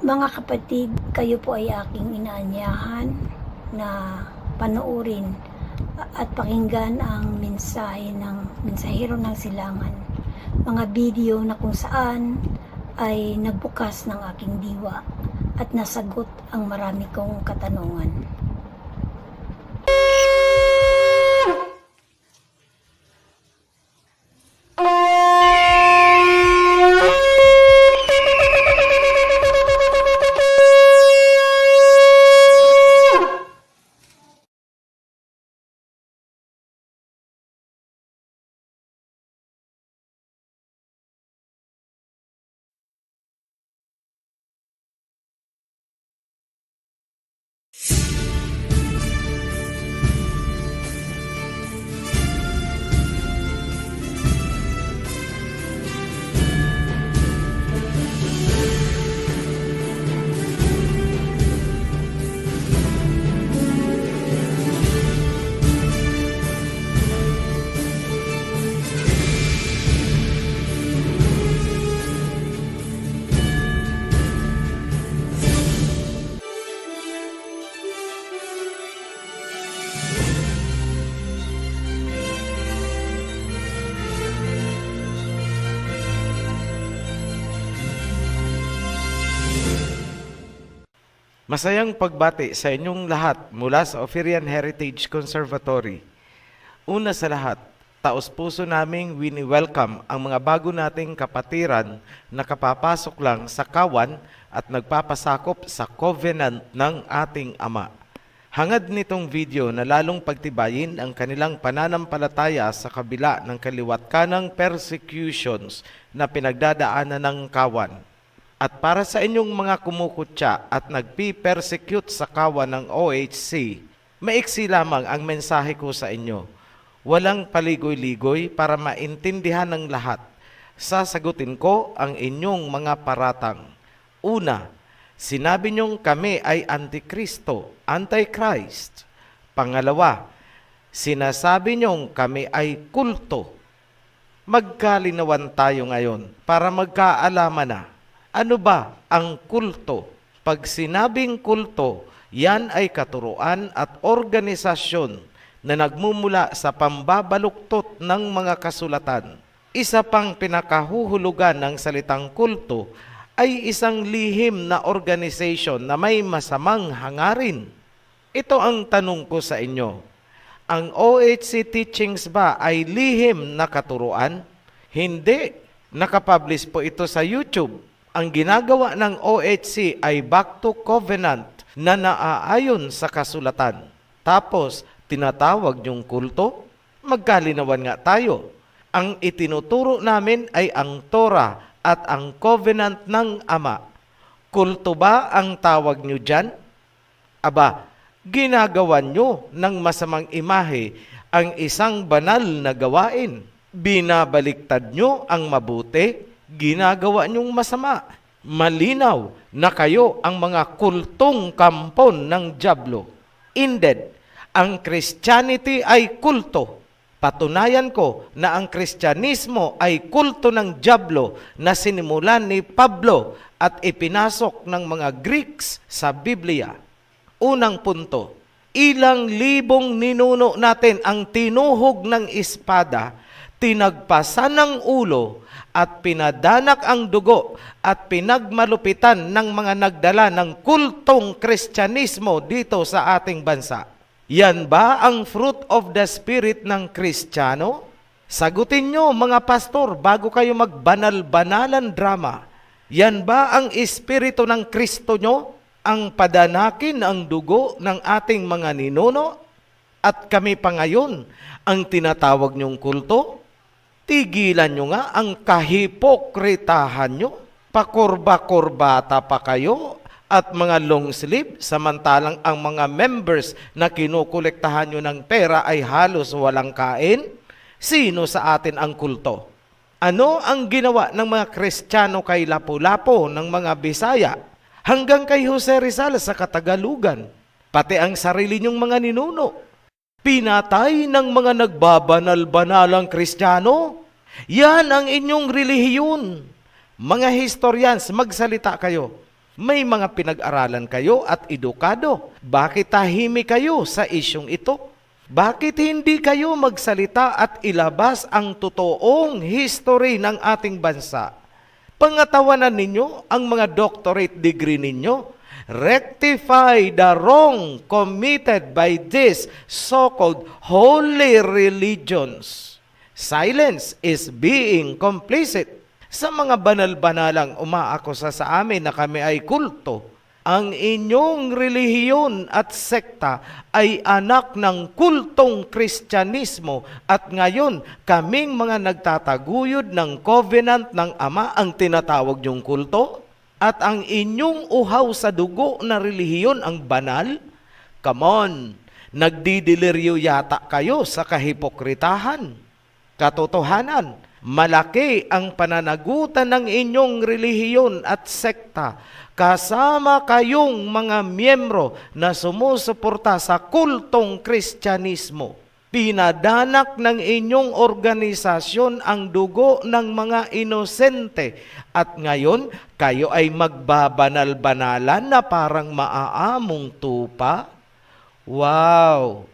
Mga kapatid, kayo po ay aking inaanyahan na panoorin at pakinggan ang mensahe ng mensahero ng silangan. Mga video na kung saan ay nagbukas ng aking diwa at nasagot ang marami kong katanungan. Masayang pagbati sa inyong lahat mula sa Ophirian Heritage Conservatory. Una sa lahat, taos-puso naming wini-welcome ang mga bago nating kapatiran na kapapasok lang sa kawan at nagpapasakop sa covenant ng ating Ama. Hangad nitong video na lalong pagtibayin ang kanilang pananampalataya sa kabila ng kaliwat-kanang persecutions na pinagdadaanan ng kawan. At para sa inyong mga kumukutya at nagpi-persecute sa kawan ng OHC, maiksi lamang ang mensahe ko sa inyo. Walang paligoy-ligoy para maintindihan ng lahat. Sasagutin ko ang inyong mga paratang. Una, sinabi niyong kami ay Antikristo, Antichrist. Pangalawa, sinasabi niyong kami ay kulto. Magkalinawan tayo ngayon para magkaalaman na. Ano ba ang kulto? Pag sinabing kulto, yan ay katuruan at organisasyon na nagmumula sa pambabaluktot ng mga kasulatan. Isa pang pinakahuhulugan ng salitang kulto ay isang lihim na organisasyon na may masamang hangarin. Ito ang tanong ko sa inyo. Ang OHC teachings ba ay lihim na katuruan? Hindi. Nakapublish po ito sa YouTube. Ang ginagawa ng OHC ay back to covenant na naaayon sa kasulatan. Tapos, tinatawag yung kulto? Magkalinawan nga tayo. Ang itinuturo namin ay ang Torah at ang covenant ng Ama. Kulto ba ang tawag nyo dyan? Aba, ginagawa nyo ng masamang imahe ang isang banal na gawain. Binabaliktad nyo ang mabuti, ginagawa niyong masama. Malinaw na kayo ang mga kultong kampon ng dyablo. Indeed, ang Christianity ay kulto. Patunayan ko na ang Kristyanismo ay kulto ng dyablo na sinimulan ni Pablo at ipinasok ng mga Greeks sa Biblia. Unang punto, ilang libong ninuno natin ang tinuhog ng espada, tinagpasan ng ulo, at pinadanak ang dugo at pinagmalupitan ng mga nagdala ng kultong Kristyanismo dito sa ating bansa. Yan ba ang fruit of the Spirit ng Kristiyano? Sagutin nyo mga pastor bago kayo magbanal-banalan drama. Yan ba ang Espiritu ng Kristo nyo? Ang padanakin ang dugo ng ating mga ninuno? At kami pa ngayon ang tinatawag nyong kulto? Tigilan nyo nga ang kahipokritahan nyo. Pakurba-kurbata pa kayo at mga long sleeve, samantalang ang mga members na kinukolektahan nyo ng pera ay halos walang kain. Sino sa atin ang kulto? Ano ang ginawa ng mga Kristiyano kay Lapu-Lapu ng mga Bisaya hanggang kay Jose Rizal sa Katagalugan? Pati ang sarili nyong mga ninuno. Pinatay ng mga nagbabanal-banalang Kristiyano. Yan ang inyong relihiyon. Mga historians, magsalita kayo. May mga pinag-aralan kayo at edukado. Bakit tahimik kayo sa isyong ito? Bakit hindi kayo magsalita at ilabas ang totoong history ng ating bansa? Pangatawanan ninyo ang mga doctorate degree ninyo. Rectify the wrong committed by these so-called holy religions. Silence is being complicit. Sa mga banal-banalang umaakusa sa amin na kami ay kulto, ang inyong relihiyon at sekta ay anak ng kultong Kristyanismo at ngayon kaming mga nagtataguyod ng covenant ng Ama ang tinatawag niyong kulto at ang inyong uhaw sa dugo na relihiyon ang banal? Come on, nagdidiliryo yata kayo sa kahipokritahan. Katotohanan, malaki ang pananagutan ng inyong relihiyon at sekta kasama kayong mga miyembro na sumusuporta sa kultong Kristyanismo. Pinadanak ng inyong organisasyon ang dugo ng mga inosente at ngayon kayo ay magbabanal-banalan na parang maaamong tupa? Wow!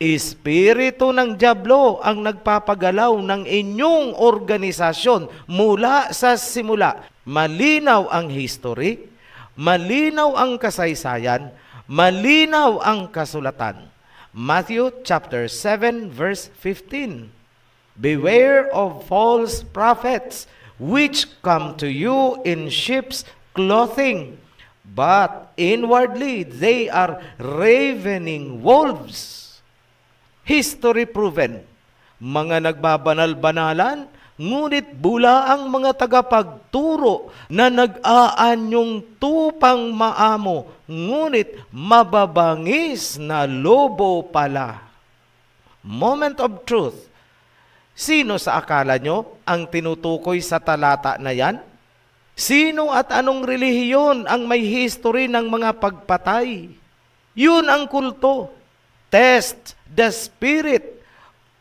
Espiritu ng dyablo ang nagpapagalaw ng inyong organisasyon mula sa simula. Malinaw ang history, malinaw ang kasaysayan, malinaw ang kasulatan. Matthew chapter 7 verse 15. Beware of false prophets which come to you in sheep's clothing, but inwardly they are ravening wolves. History proven, mga nagbabanal-banalan, ngunit bula ang mga tagapagturo na nag-aanyong tupang maamo, ngunit mababangis na lobo pala. Moment of truth. Sino sa akala nyo ang tinutukoy sa talata na yan? Sino at anong relihiyon ang may history ng mga pagpatay? Yun ang kulto. Test the spirit.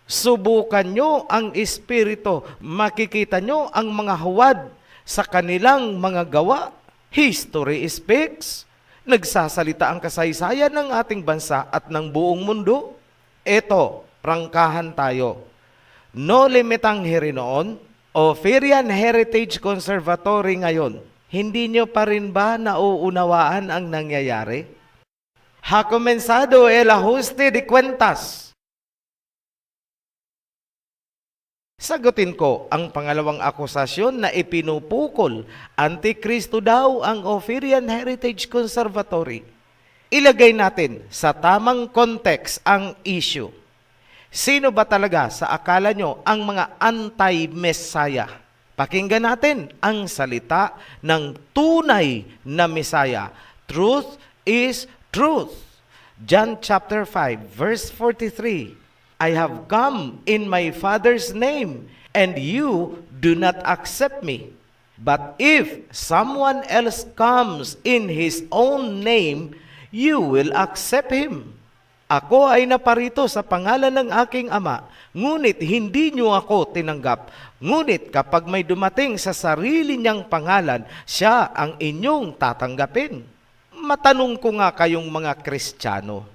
Subukan nyo ang espiritu. Makikita nyo ang mga huwad sa kanilang mga gawa. History speaks. Nagsasalita ang kasaysayan ng ating bansa at ng buong mundo. Eto, prangkahan tayo. No Limitang Hirinoon, Ophirian Heritage Conservatory ngayon. Hindi nyo pa rin ba nauunawaan ang nangyayari? Ha comenzado el ajuste de cuentas. Sagutin ko ang pangalawang akusasyon na ipinupukol. Antikristo daw ang Ophirian Heritage Conservatory. Ilagay natin sa tamang context ang issue. Sino ba talaga sa akala nyo ang mga anti-Messiah? Pakinggan natin ang salita ng tunay na Messiah. Truth is truth. John chapter 5 verse 43. I have come in my Father's name, and you do not accept me. But if someone else comes in his own name, you will accept him. Ako ay naparito sa pangalan ng aking Ama, ngunit hindi niyo ako tinanggap. Ngunit kapag may dumating sa sarili niyang pangalan, siya ang inyong tatanggapin. Matanong ko nga kayong mga Kristiyano,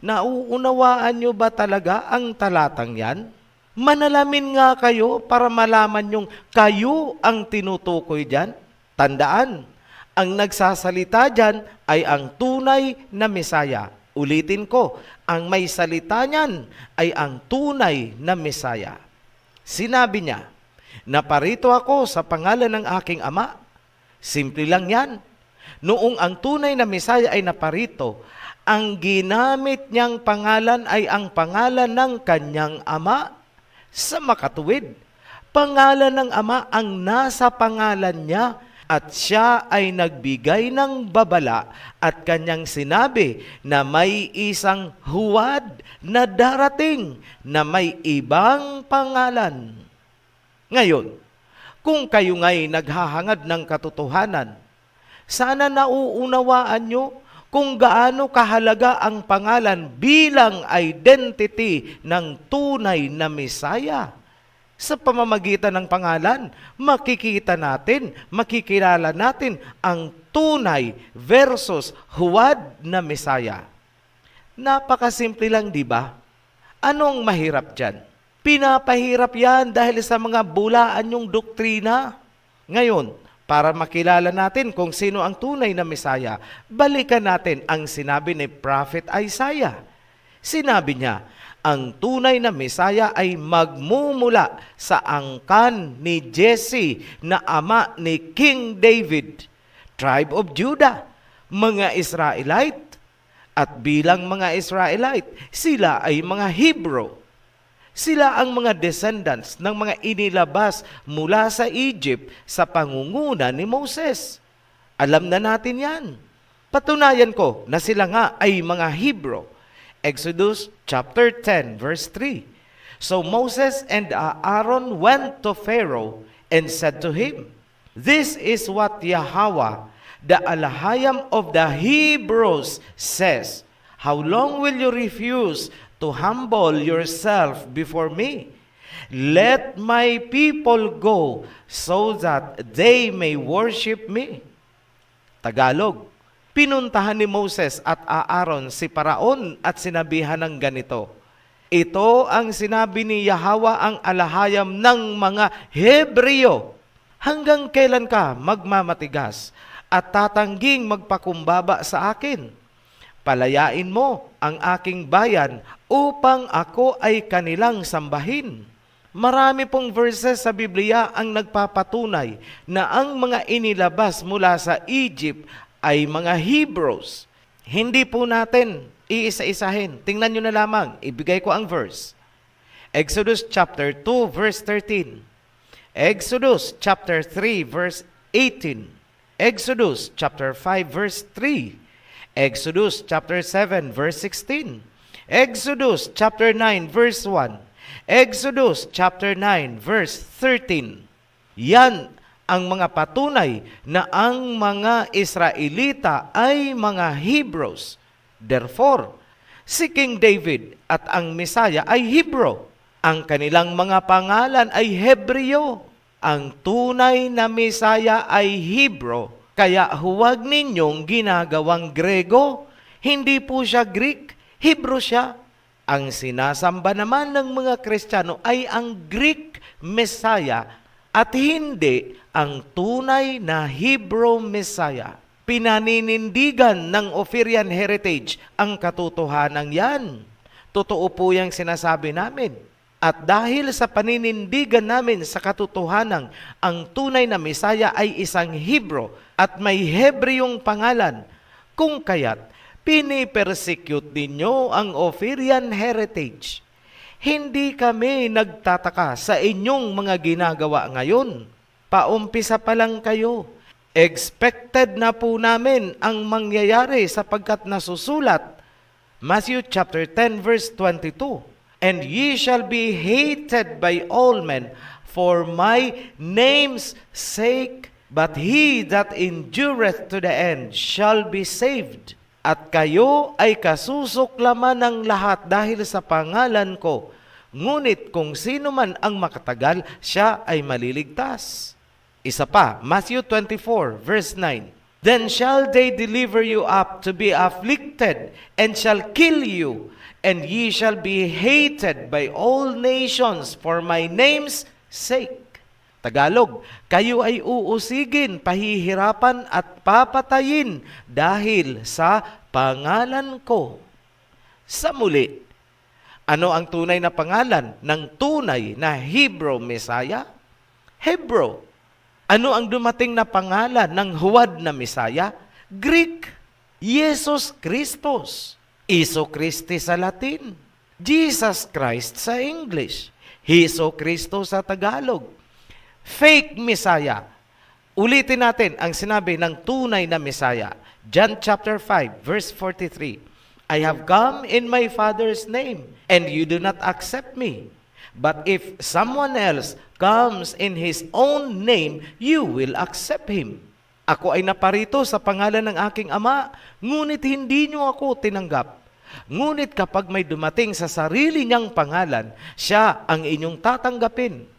nauunawaan nyo ba talaga ang talatang yan? Manalamin nga kayo para malaman nyong kayo ang tinutukoy dyan. Tandaan, ang nagsasalita dyan ay ang tunay na Mesaya. Ulitin ko, ang may salita niyan ay ang tunay na Mesaya. Sinabi niya, naparito ako sa pangalan ng aking Ama. Simple lang yan. Noong ang tunay na Mesaya ay naparito, ang ginamit niyang pangalan ay ang pangalan ng kanyang Ama. Sa makatuwid, pangalan ng Ama ang nasa pangalan niya at siya ay nagbigay ng babala at kanyang sinabi na may isang huwad na darating na may ibang pangalan. Ngayon, kung kayo nga'y naghahangad ng katotohanan, sana nauunawaan nyo kung gaano kahalaga ang pangalan bilang identity ng tunay na Mesaya. Sa pamamagitan ng pangalan, makikita natin, makikilala natin ang tunay versus huwad na Mesaya. Napakasimple lang, di ba? Anong mahirap dyan? Pinapahirap yan dahil sa mga bulaan yung doktrina. Ngayon, para makilala natin kung sino ang tunay na Mesaya, balikan natin ang sinabi ni Prophet Isaiah. Sinabi niya, ang tunay na Mesaya ay magmumula sa angkan ni Jesse na ama ni King David, tribe of Judah, mga Israelite. At bilang mga Israelite, sila ay mga Hebrew. Sila ang mga descendants ng mga inilabas mula sa Egypt sa pangunguna ni Moses. Alam na natin yan. Patunayan ko na sila nga ay mga Hebrew. Exodus chapter 10 verse 3. So Moses and Aaron went to Pharaoh and said to him, "This is what Yahweh, the Alahayam of the Hebrews, says, How long will you refuse to humble yourself before me? Let my people go so that they may worship me." Tagalog, pinuntahan ni Moses at Aaron si Paraon at sinabihan ng ganito, "Ito ang sinabi ni Yahweh ang alahayam ng mga Hebreo. Hanggang kailan ka magmamatigas at tatangging magpakumbaba sa akin? Palayain mo ang aking bayan upang ako ay kanilang sambahin." Marami pong verses sa Biblia ang nagpapatunay na ang mga inilabas mula sa Egypt ay mga Hebrews. Hindi po natin iisa-isahin. Tingnan nyo na lamang. Ibigay ko ang verse. Exodus chapter 2 verse 13. Exodus chapter 3 verse 18. Exodus chapter 5 verse 3. Exodus chapter 7 verse 16. Exodus chapter 9 verse 1. Exodus chapter 9 verse 13. Yan ang mga patunay na ang mga Israelita ay mga Hebrews. Therefore, si King David at ang Mesaya ay Hebrew. Ang kanilang mga pangalan ay Hebreo. Ang tunay na Mesaya ay Hebrew. Kaya huwag ninyong ginagawang Grego. Hindi po siya Greek, Hebrew siya. Ang sinasamba naman ng mga Kristiyano ay ang Greek Messiah at hindi ang tunay na Hebrew Messiah. Pinaninindigan ng Ophirian Heritage ang katotohanan yan. Totoo po yung sinasabi namin. At dahil sa paninindigan namin sa katotohanan, ang tunay na Mesaya ay isang Hebrew at may Hebreong pangalan. Kung kaya't pinipersecute ninyo ang Ophirian Heritage. Hindi kami nagtataka sa inyong mga ginagawa ngayon. Paumpisa pa lang kayo. Expected na po namin ang mangyayari sapagkat nasusulat, Matthew chapter 10 verse 22, "And ye shall be hated by all men for my name's sake, but he that endureth to the end shall be saved." At kayo ay kasusuklaman ng lahat dahil sa pangalan ko. Ngunit kung sino man ang makatagal, siya ay maliligtas. Isa pa, Matthew 24 verse 9. "Then shall they deliver you up to be afflicted, and shall kill you, and ye shall be hated by all nations for my name's sake." Tagalog, kayo ay uusigin, pahihirapan at papatayin dahil sa pangalan ko. Sa muli, ano ang tunay na pangalan ng tunay na Hebrew Messiah? Hebrew. Ano ang dumating na pangalan ng huwad na Mesaya? Greek. Jesus Christos. Iso Christi sa Latin. Jesus Christ sa English. Heso Kristo sa Tagalog. Fake Messiah. Ulitin natin ang sinabi ng tunay na Messiah. John chapter 5 verse 43. "I have come in my Father's name, and you do not accept me. But if someone else comes in his own name, you will accept him." Ako ay naparito sa pangalan ng aking Ama, ngunit hindi niyo ako tinanggap. Ngunit kapag may dumating sa sarili niyang pangalan, siya ang inyong tatanggapin.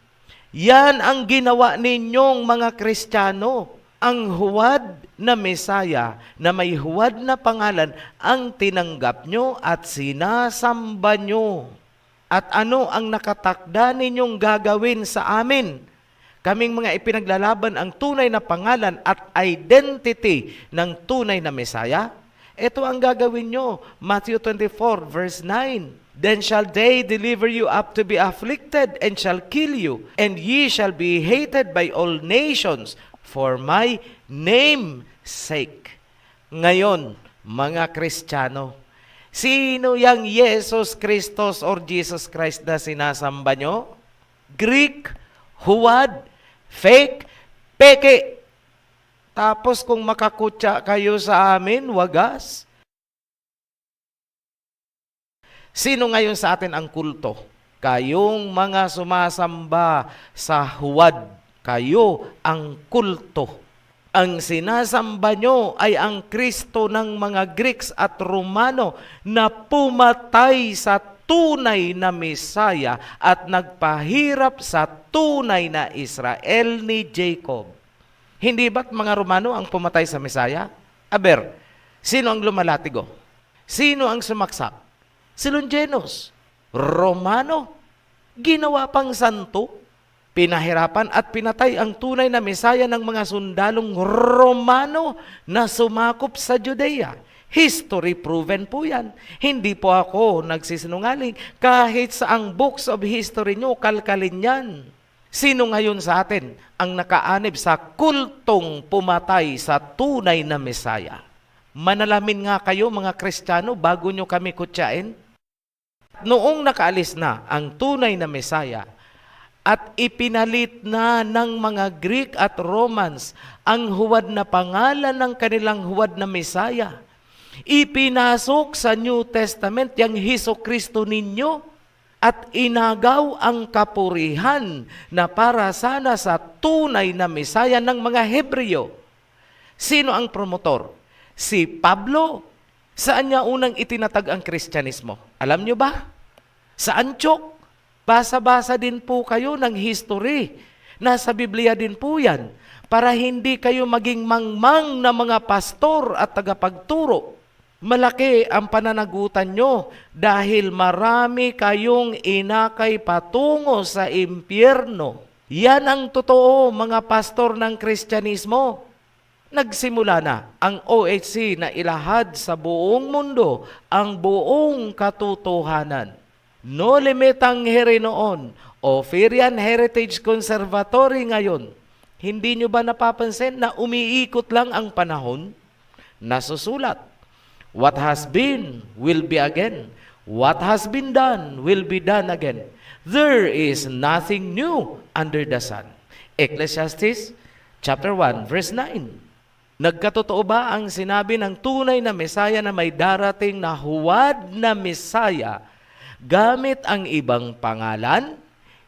Yan ang ginawa ninyong mga Kristiyano. Ang huwad na Mesaya na may huwad na pangalan ang tinanggap nyo at sinasamba nyo. At ano ang nakatakda ninyong gagawin sa amin? Kaming mga ipinaglalaban ang tunay na pangalan at identity ng tunay na Mesaya. Ito ang gagawin nyo. Matthew 24 verse 9. Then shall they deliver you up to be afflicted, and shall kill you, and ye shall be hated by all nations for my name sake. Ngayon, mga Kristiyano, sino yang Jesus Christos or Jesus Christ na sinasamba nyo? Greek, huwad, fake, peke. Tapos kung makakutya kayo sa amin, wagas. Sino ngayon sa atin ang kulto? Kayong mga sumasamba sa huwad, kayo ang kulto. Ang sinasamba nyo ay ang Kristo ng mga Greeks at Romano na pumatay sa tunay na Mesaya at nagpahirap sa tunay na Israel ni Jacob. Hindi ba't mga Romano ang pumatay sa Mesaya? Aber, sino ang lumalatigo? Sino ang sumaksak? Si Longinos, Romano, ginawa pang santo, pinahirapan at pinatay ang tunay na Mesaya ng mga sundalong Romano na sumakop sa Judea. History proven po yan. Hindi po ako nagsisinungaling. Kahit sa ang books of history nyo, kalkalin yan. Sino ngayon sa atin ang nakaanib sa kultong pumatay sa tunay na Mesaya? Manalamin nga kayo mga Kristiyano bago nyo kami kutyain. Noong nakaalis na ang tunay na Mesaya at ipinalit na ng mga Greek at Romans ang huwad na pangalan ng kanilang huwad na Mesaya, ipinasok sa New Testament yung Hesukristo ninyo at inagaw ang kapurihan na para sana sa tunay na Mesaya ng mga Hebreo. Sino ang promotor? Si Pablo. Saan niya unang itinatag ang Kristyanismo? Alam niyo ba? Sa Antioch. Basa-basa din po kayo ng history. Nasa Biblia din po yan. Para hindi kayo maging mangmang na mga pastor at tagapagturo. Malaki ang pananagutan nyo dahil marami kayong inakay patungo sa impyerno. Yan ang totoo mga pastor ng Kristyanismo. Nagsimula na ang OHC na ilahad sa buong mundo ang buong katotohanan. No Limit ang here noon, Oferian Heritage Conservatory ngayon. Hindi nyo ba napapansin na umiikot lang ang panahon? Nasusulat, what has been will be again. What has been done will be done again. There is nothing new under the sun. Ecclesiastes chapter 1 verse 9. Nagkatotoo ba ang sinabi ng tunay na Mesaya na may darating na huwad na Mesaya gamit ang ibang pangalan?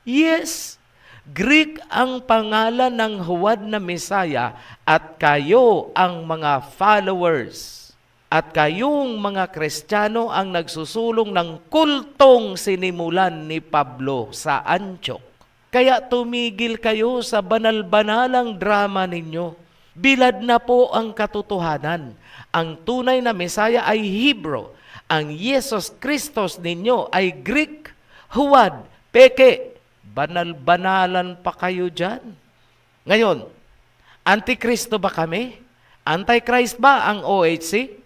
Yes, Greek ang pangalan ng huwad na Mesaya at kayo ang mga followers. At kayong mga Kristiyano ang nagsusulong ng kultong sinimulan ni Pablo sa Antioch. Kaya tumigil kayo sa banal-banalang drama ninyo. Bilad na po ang katotohanan. Ang tunay na Mesaya ay Hebrew. Ang Jesus Christos ninyo ay Greek, huwad, peke. Banal-banalan pa kayo dyan. Ngayon, Antikristo ba kami? Antichrist ba ang OHC?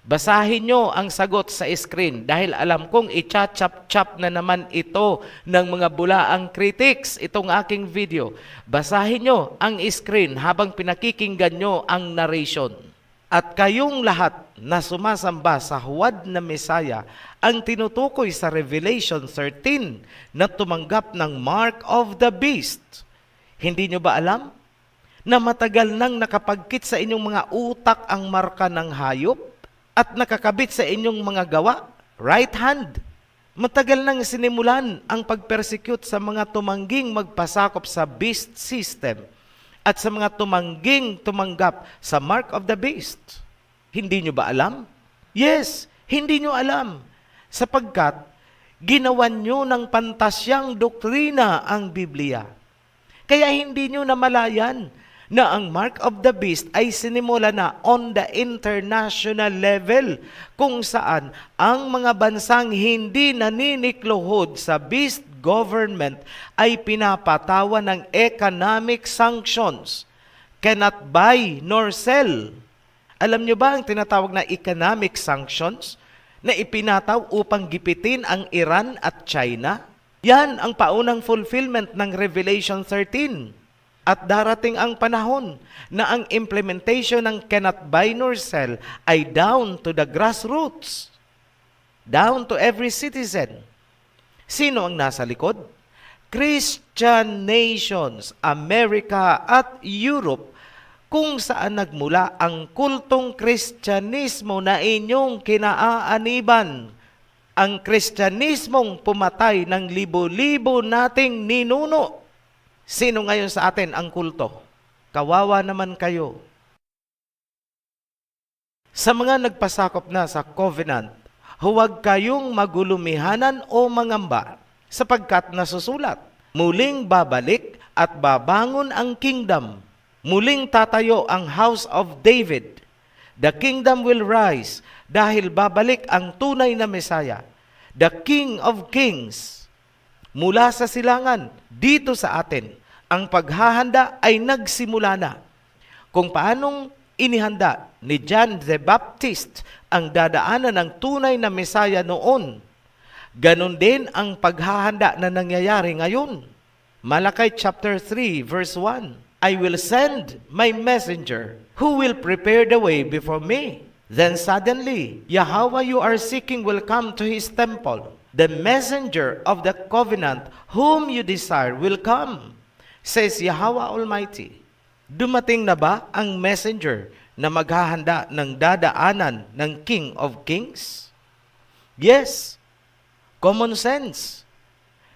Basahin nyo ang sagot sa screen dahil alam kong i-chop-chop na naman ito ng mga bulaang critics, itong aking video. Basahin nyo ang screen habang pinakikinggan nyo ang narration. At kayong lahat na sumasamba sa huwad na Mesaya ang tinutukoy sa Revelation 13 na tumanggap ng Mark of the Beast. Hindi nyo ba alam na matagal nang nakapagkit sa inyong mga utak ang marka ng hayop? At nakakabit sa inyong mga gawa, right hand. Matagal nang sinimulan ang pag-persecute sa mga tumangging magpasakop sa beast system at sa mga tumangging tumanggap sa mark of the beast. Hindi nyo ba alam? Yes, hindi nyo alam. Sapagkat ginawan nyo ng pantasyang doktrina ang Biblia. Kaya hindi nyo namalayan na ang mark of the beast ay sinimula na on the international level, kung saan ang mga bansang hindi naninikluhod sa beast government ay pinapatawan ng economic sanctions. Cannot buy nor sell. Alam nyo ba ang tinatawag na economic sanctions na ipinataw upang gipitin ang Iran at China? Yan ang paunang fulfillment ng Revelation 13. At darating ang panahon na ang implementation ng cannot buy nor sell ay down to the grassroots. Down to every citizen. Sino ang nasa likod? Christian nations, America at Europe, kung saan nagmula ang kultong Kristyanismo na inyong kinaaaniban. Ang Kristyanismong pumatay ng libo-libo nating ninuno. Sino ngayon sa atin ang kulto? Kawawa naman kayo. Sa mga nagpasakop na sa covenant, huwag kayong magulumihanan o mangamba, sapagkat nasusulat, muling babalik at babangon ang kingdom. Muling tatayo ang house of David. The kingdom will rise dahil babalik ang tunay na Mesaya, the King of Kings. Mula sa silangan, dito sa atin, ang paghahanda ay nagsimula na. Kung paanong inihanda ni John the Baptist ang dadaanan ng tunay na Mesaya noon, ganon din ang paghahanda na nangyayari ngayon. Malakay chapter 3 verse 1, I will send my messenger who will prepare the way before me. Then suddenly, Yahweh you are seeking will come to his temple. The messenger of the covenant whom you desire will come, says Yahweh Almighty. Dumating na ba ang messenger na maghahanda ng dadaanan ng King of Kings? Yes. Common sense.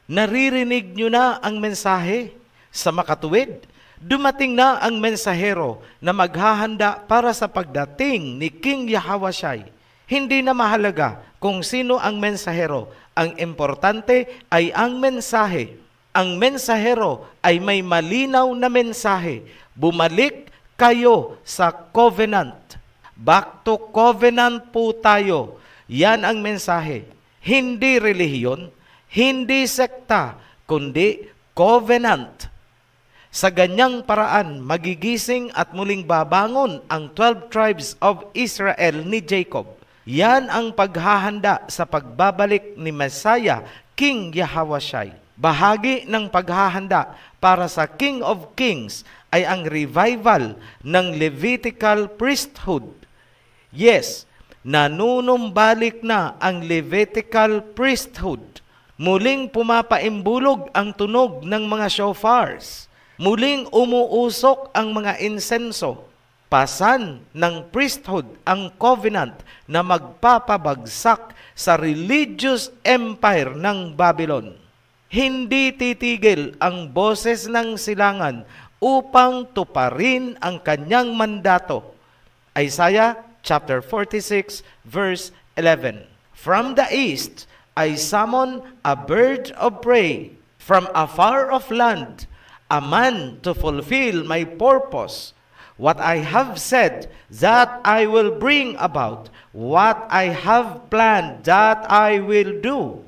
Naririnig nyo na ang mensahe. Sa makatuwid, dumating na ang mensahero na maghahanda para sa pagdating ni King Yahweh. Hindi na mahalaga kung sino ang mensahero. Ang importante ay ang mensahe. Ang mensahero ay may malinaw na mensahe. Bumalik kayo sa covenant. Back to covenant po tayo. Yan ang mensahe. Hindi relihiyon, hindi sekta, kundi covenant. Sa ganyang paraan, magigising at muling babangon ang 12 tribes of Israel ni Jacob. Yan ang paghahanda sa pagbabalik ni Messiah, King Yahweh. Bahagi ng paghahanda para sa King of Kings ay ang revival ng Levitical priesthood. Yes, nanunumbalik na ang Levitical priesthood. Muling pumapaimbulog ang tunog ng mga shofars. Muling umuusok ang mga insenso. Pasan ng priesthood ang covenant na magpapabagsak sa religious empire ng Babylon. Hindi titigil ang boses ng silangan upang tuparin ang kanyang mandato. Isaiah chapter 46 verse 11. From the east I summon a bird of prey, from a far off land, a man to fulfill my purpose. What I have said, that I will bring about. What I have planned, that I will do.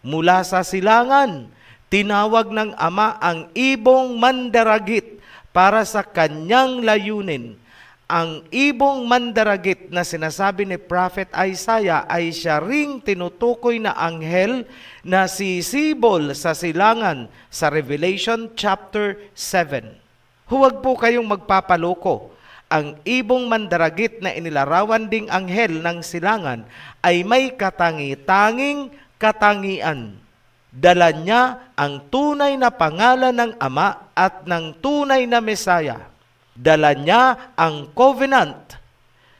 Mula sa silangan, tinawag ng Ama ang ibong mandaragit para sa kanyang layunin. Ang ibong mandaragit na sinasabi ni Prophet Isaiah ay siya ring tinutukoy na anghel na sisibol sa silangan sa Revelation chapter 7. Huwag po kayong magpapaloko. Ang ibong mandaragit na inilarawan ding anghel ng silangan ay may katangi-tanging katangian. Dala niya ang tunay na pangalan ng Ama at ng tunay na Mesaya. Dala niya ang covenant.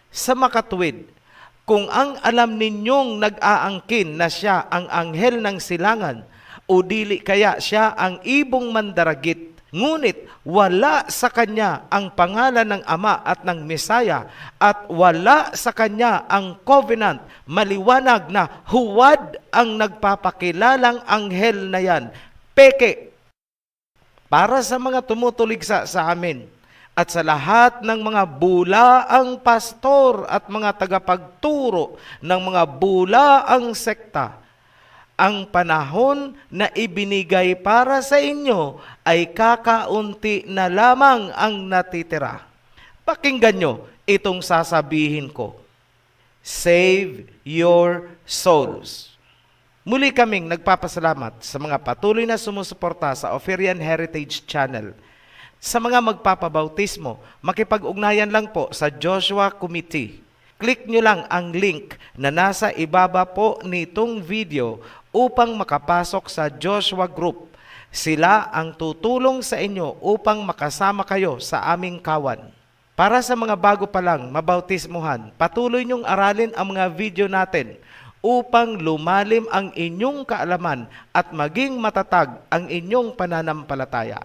Sa makatuwid, kung ang alam ninyong nag-aangkin na siya ang anghel ng silangan, o dili kaya siya ang ibong mandaragit, ngunit wala sa kanya ang pangalan ng Ama at ng Mesaya, at wala sa kanya ang covenant, maliwanag na huwad ang nagpapakilalang anghel na yan. Peke. para sa mga tumutuligsa sa amin at sa lahat ng mga bulaang pastor at mga tagapagturo ng mga bulaang sekta. Ang panahon na ibinigay para sa inyo ay kakaunti na lamang ang natitira. Pakinggan nyo itong sasabihin ko. Save your souls. Muli kaming nagpapasalamat sa mga patuloy na sumusuporta sa Oferian Heritage Channel. Sa mga magpapabautismo, makipag-ugnayan lang po sa Joshua Committee. Click nyo lang ang link na nasa ibaba po nitong video upang makapasok sa Joshua Group. Sila ang tutulong sa inyo upang makasama kayo sa aming kawan. Para sa mga bago pa lang mabautismuhan, patuloy niyong aralin ang mga video natin upang lumalim ang inyong kaalaman at maging matatag ang inyong pananampalataya.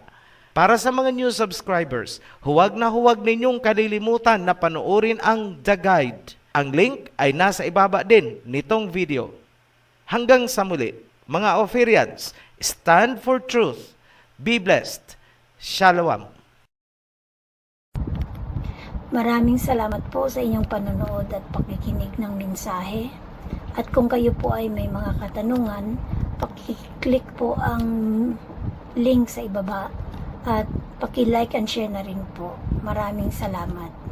Para sa mga new subscribers, huwag ninyong kalilimutan na panoorin ang The Guide. Ang link ay nasa ibaba din nitong video. Hanggang sa muli, mga Oferians, stand for truth. Be blessed. Shalom. Maraming salamat po sa inyong panonood at pakikinig ng mensahe. At kung kayo po ay may mga katanungan, paki-click po ang link sa ibaba at paki-like and share na rin po. Maraming salamat.